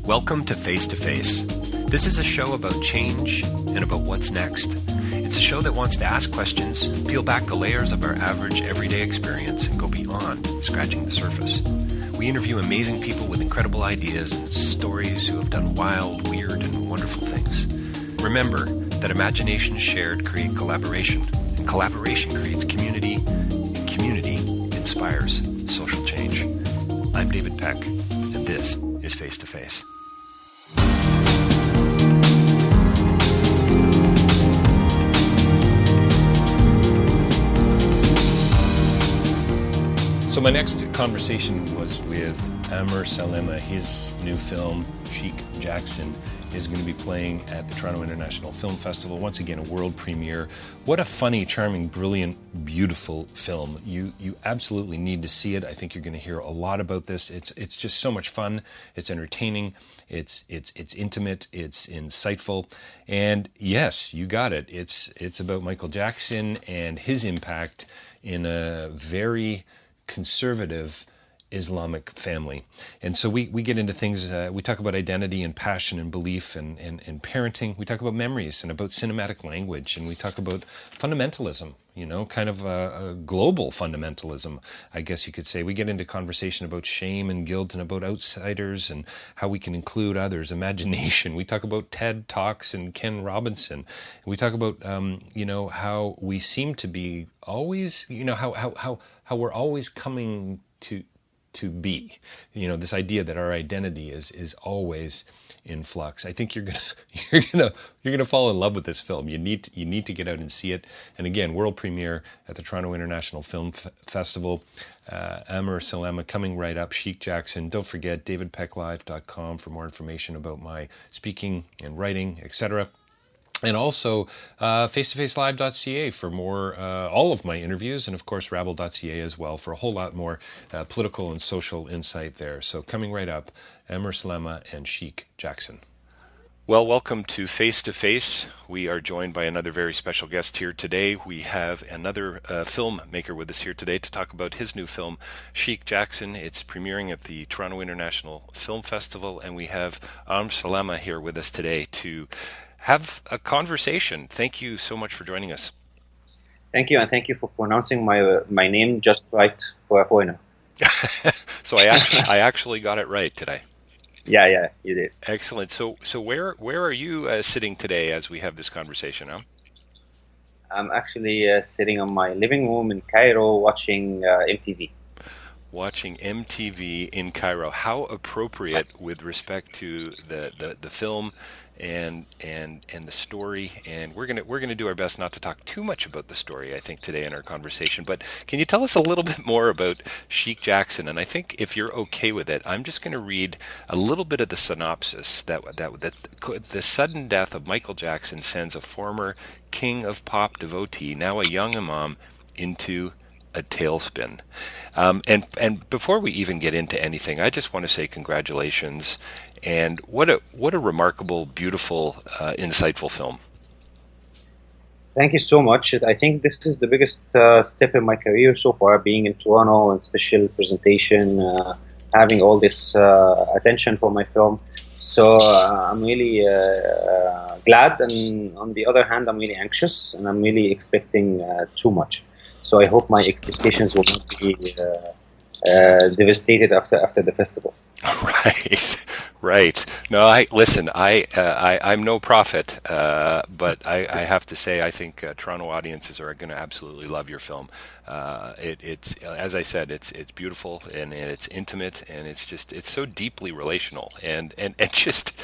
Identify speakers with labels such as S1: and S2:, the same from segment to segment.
S1: Welcome to Face2Face. This is a show about change and about what's next. It's a show that wants to ask questions, peel back the layers of our average everyday experience, and go beyond scratching the surface. We interview amazing people with incredible ideas and stories who have done wild, weird, and wonderful things. Remember that imagination shared creates collaboration, and collaboration creates community, and community inspires social change. I'm David Peck, and this is Face2Face. So my next conversation was with Amr Salama. His new film, Sheikh Jackson, is going to be playing at the Toronto International Film Festival. Once again, a world premiere. What a funny, charming, brilliant, beautiful film. You absolutely need to see it. I think you're going to hear a lot about this. It's just so much fun. It's entertaining. It's intimate. It's insightful. And yes, you got it. It's about Michael Jackson and his impact in a very conservative Islamic family. And so we get into things, we talk about identity and passion and belief and parenting. We talk about memories and about cinematic language, and we talk about fundamentalism, kind of a global fundamentalism, I guess you could say. We get into conversation about shame and guilt and about outsiders and how we can include others, imagination. We talk about TED Talks and Ken Robinson. We talk about, how we seem to be always, how we're always coming to be, this idea that our identity is always in flux. I think you're gonna fall in love with this film. You need to get out and see it. And again, world premiere at the Toronto International Film Festival. Amr Salama coming right up. Sheikh Jackson. Don't forget davidpecklive.com for more information about my speaking and writing, etc. And also face2facelive.ca for more, all of my interviews, and of course rabble.ca as well for a whole lot more political and social insight there. So coming right up, Amr Salama and Sheikh Jackson. Well, welcome to Face2Face. We are joined by another very special guest here today. We have another filmmaker with us here today to talk about his new film, Sheikh Jackson. It's premiering at the Toronto International Film Festival, and we have Amr Salama here with us today to have a conversation. Thank you so much for joining us.
S2: Thank you, and thank you for pronouncing my name just right for a foreigner.
S1: So I actually got it right, did I?
S2: Yeah, you did.
S1: Excellent. So where are you sitting today as we have this conversation? Huh?
S2: I'm actually sitting on my living room in Cairo watching MTV.
S1: Watching MTV in Cairo. How appropriate with respect to the film and the story. And we're gonna do our best not to talk too much about the story, I think, today in our conversation. But can you tell us a little bit more about Sheikh Jackson? And I think if you're okay with it, I'm just going to read a little bit of the synopsis that the sudden death of Michael Jackson sends a former king of pop devotee, now a young imam, into a tailspin. And before we even get into anything, I just want to say congratulations, and what a remarkable, beautiful, insightful film.
S2: Thank you so much. I think this is the biggest step in my career so far, being in Toronto and special presentation, having all this attention for my film. So I'm really glad, and on the other hand, I'm really anxious, and I'm really expecting too much. So I hope my expectations will not be devastated after the festival.
S1: Right. No, I'm no prophet, but I have to say, I think Toronto audiences are going to absolutely love your film. It's as I said, it's beautiful and it's intimate, and it's so deeply relational and just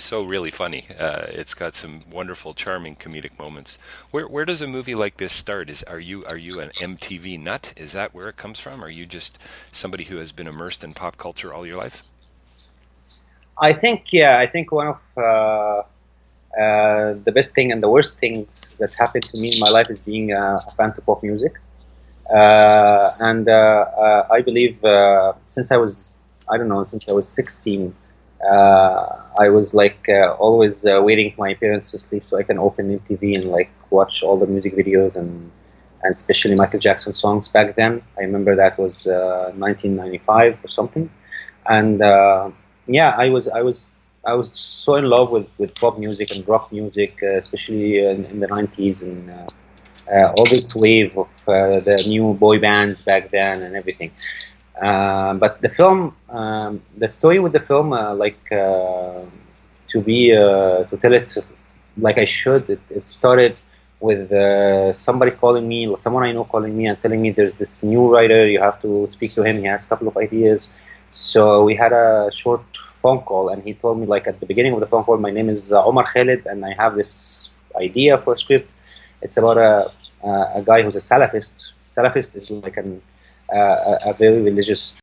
S1: so really funny. It's got some wonderful, charming comedic moments. Where does a movie like this start? Are you an MTV nut? Is that where it comes from? Are you just somebody who has been immersed in pop culture all your life?
S2: I think one of the best thing and the worst things that happened to me in my life is being a fan of pop music. I believe since I was 16, I was always waiting for my parents to sleep so I can open MTV and watch all the music videos and especially Michael Jackson songs back then. I remember that was 1995 or something. And Yeah, I was so in love with pop music and rock music, especially in the 90s, and all this wave of the new boy bands back then and everything. But the film, the story with the film, to tell it like I should, it started with somebody calling me, someone I know calling me and telling me there's this new writer, you have to speak to him, he has a couple of ideas. So we had a short phone call, and he told me, like, at the beginning of the phone call, my name is Omar Khalid, and I have this idea for a script. It's about a guy who's a Salafist. Salafist is like a very religious